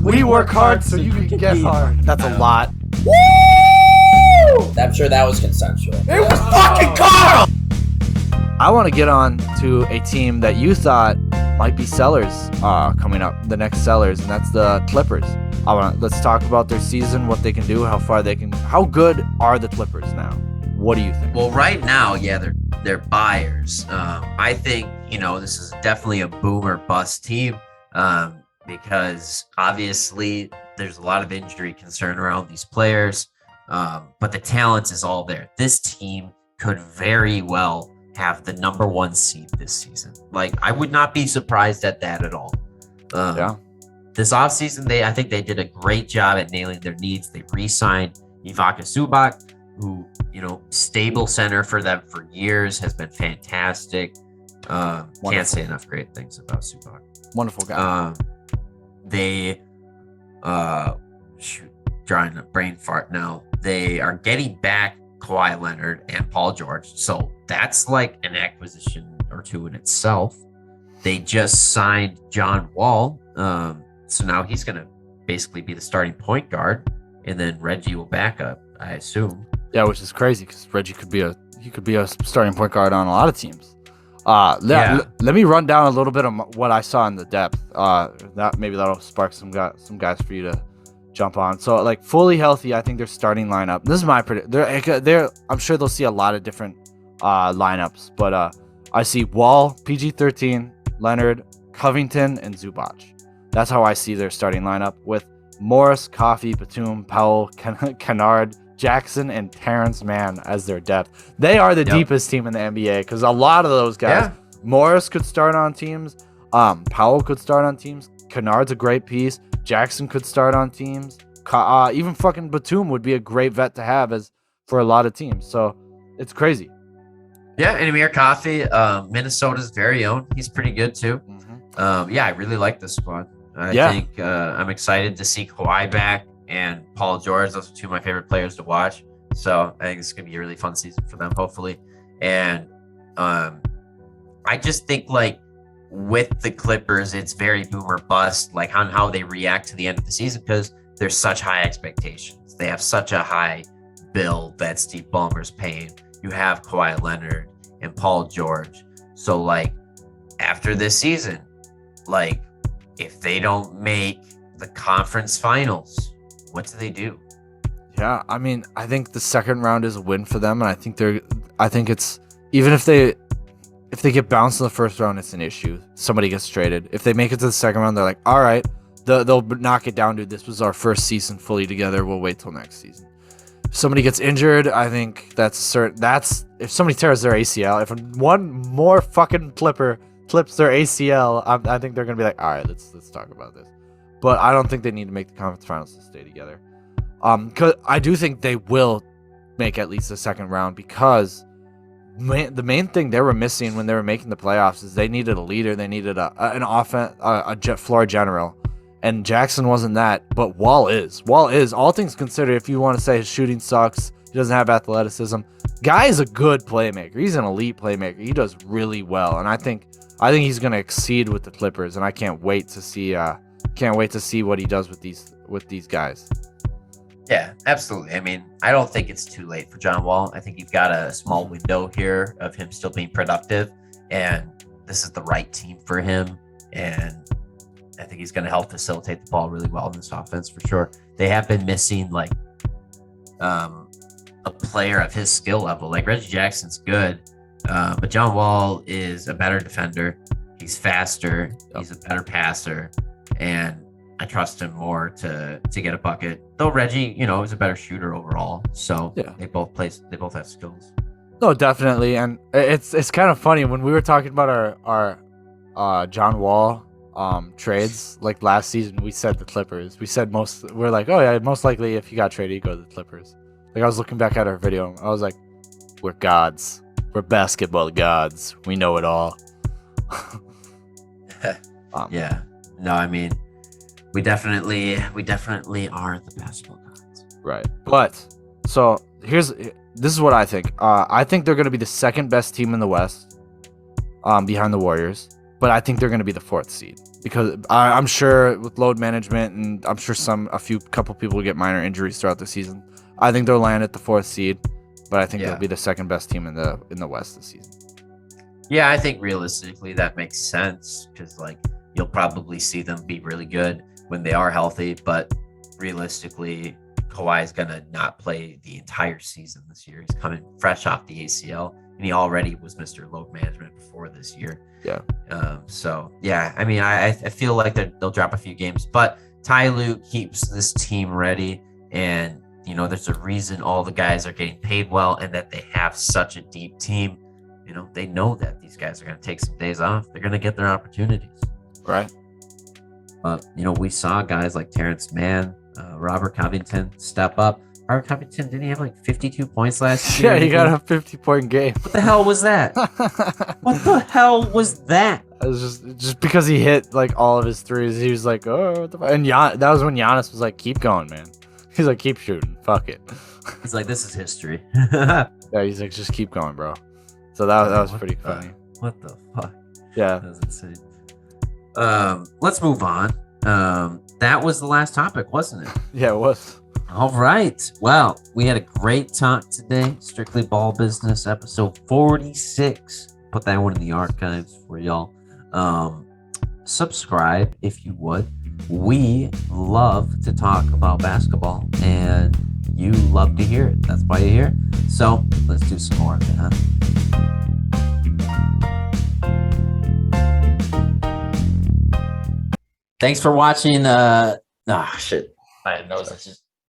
We work hard so you can get hard. That's a lot. I'm sure that was consensual. It was fucking Carl! I want to get on to a team that you thought might be sellers coming up, the next sellers, and that's the Clippers. Let's talk about their season, what they can do, how good are the Clippers now? What do you think? Well, right now, yeah, they're buyers. I think, this is definitely a boom or bust team because obviously there's a lot of injury concern around these players, but the talent is all there. This team could very well have the number 1 seed this season. Like, I would not be surprised at that at all. Yeah. This offseason, I think they did a great job at nailing their needs. They re-signed Ivica Zubac, who, stable center for them for years, has been fantastic. Can't say enough great things about Zubac. Wonderful guy. Drawing a brain fart now. They are getting back Kawhi Leonard and Paul George. So that's like an acquisition or two in itself. They just signed John Wall. So now he's going to basically be the starting point guard, and then Reggie will back up, I assume. Yeah, which is crazy because Reggie could be a starting point guard on a lot of teams. Let me run down a little bit of what I saw in the depth. That'll spark some guys for you to jump on. So, like, fully healthy, I think their starting lineup. This is my prediction. I'm sure they'll see a lot of different lineups, but I see Wall, PG-13, Leonard, Covington, and Zubac. That's how I see their starting lineup with Morris, Coffey, Batum, Powell, Kennard, Jackson, and Terrence Mann as their depth. They are the deepest team in the NBA because a lot of those guys, Morris could start on teams, Powell could start on teams, Kennard's a great piece, Jackson could start on teams, even fucking Batum would be a great vet to have for a lot of teams. So it's crazy. Yeah, and Amir Coffey, Minnesota's very own. He's pretty good too. Mm-hmm. I really like this squad. I think I'm excited to see Kawhi back and Paul George. Those are two of my favorite players to watch. So I think it's going to be a really fun season for them, hopefully. And I just think, like, with the Clippers, it's very boom or bust, like on how they react to the end of the season, because there's such high expectations. They have such a high bill that Steve Ballmer's paying. You have Kawhi Leonard and Paul George. So, like, after this season, like, if they don't make the conference finals, what do they do? Yeah, I mean, I think the second round is a win for them, and I think it's even if they get bounced in the first round, it's an issue. Somebody gets traded. If they make it to the second round, they're like, all right, they'll knock it down to this was our first season fully together. We'll wait till next season. If somebody gets injured, I think that's certain. That's if somebody tears their ACL. If one more fucking Clipper clips their ACL, I think they're gonna be like, all right, let's talk about this. But I don't think they need to make the conference finals to stay together. Cause I do think they will make at least the second round because the main thing they were missing when they were making the playoffs is they needed a leader. They needed an offense, a floor general, and Jackson wasn't that. But Wall is. All things considered, if you want to say his shooting sucks, he doesn't have athleticism. Guy is a good playmaker. He's an elite playmaker. He does really well, and I think he's going to exceed with the Clippers, and I can't wait to see what he does with these guys. Yeah, absolutely. I mean, I don't think it's too late for John Wall. I think you've got a small window here of him still being productive, and this is the right team for him. And I think he's going to help facilitate the ball really well in this offense for sure. They have been missing like a player of his skill level. Like Reggie Jackson's good, but John Wall is a better defender. He's faster. He's a better passer, and I trust him more to get a bucket. Though Reggie, is a better shooter overall. So yeah. They both have skills. No, definitely, and it's kind of funny when we were talking about our John Wall trades like last season. We said the Clippers. We're like, oh yeah, most likely if he got traded, he'd go to the Clippers. Like I was looking back at our video, I was like, we're gods. We're basketball gods. We know it all. Yeah. No, I mean, we definitely are the basketball gods. Right. But so this is what I think. I think they're going to be the second best team in the West, behind the Warriors. But I think they're going to be the fourth seed. because I'm sure with load management, and I'm sure a couple people will get minor injuries throughout the season. I think they'll land at the 4th seed, but I think they'll be the second best team in the West this season. Yeah, I think realistically that makes sense because like you'll probably see them be really good when they are healthy, but realistically, Kawhi is gonna not play the entire season this year. He's coming fresh off the ACL, and he already was Mr. Load Management before this year. Yeah. So yeah, I mean, I feel like they'll drop a few games, but Ty Lue keeps this team ready, and you know, there's a reason all the guys are getting paid well, and that they have such a deep team. You know, they know that these guys are going to take some days off. They're going to get their opportunities. Right. You know, we saw guys like Terrence Mann, Robert Covington step up. Robert Covington, didn't he have like 52 points last year? Yeah, he got a 50-point game. What the hell was that? What the hell was that? It was just because he hit like all of his threes. He was like, oh, what the fuck? And that was when Giannis was like, keep going, man. He's like, keep shooting. Fuck it. He's like, this is history. Yeah, he's like, just keep going, bro. So that was pretty funny. What the fuck? Yeah. That was insane. Let's move on. That was the last topic, wasn't it? Yeah, it was. All right. Well, we had a great talk today. Strictly Ball Business, episode 46. Put that one in the archives for y'all. Subscribe if you would. We love to talk about basketball, and you love to hear it. That's why you're here. So let's do some more of it, huh? Thanks for watching. Shit. My nose is just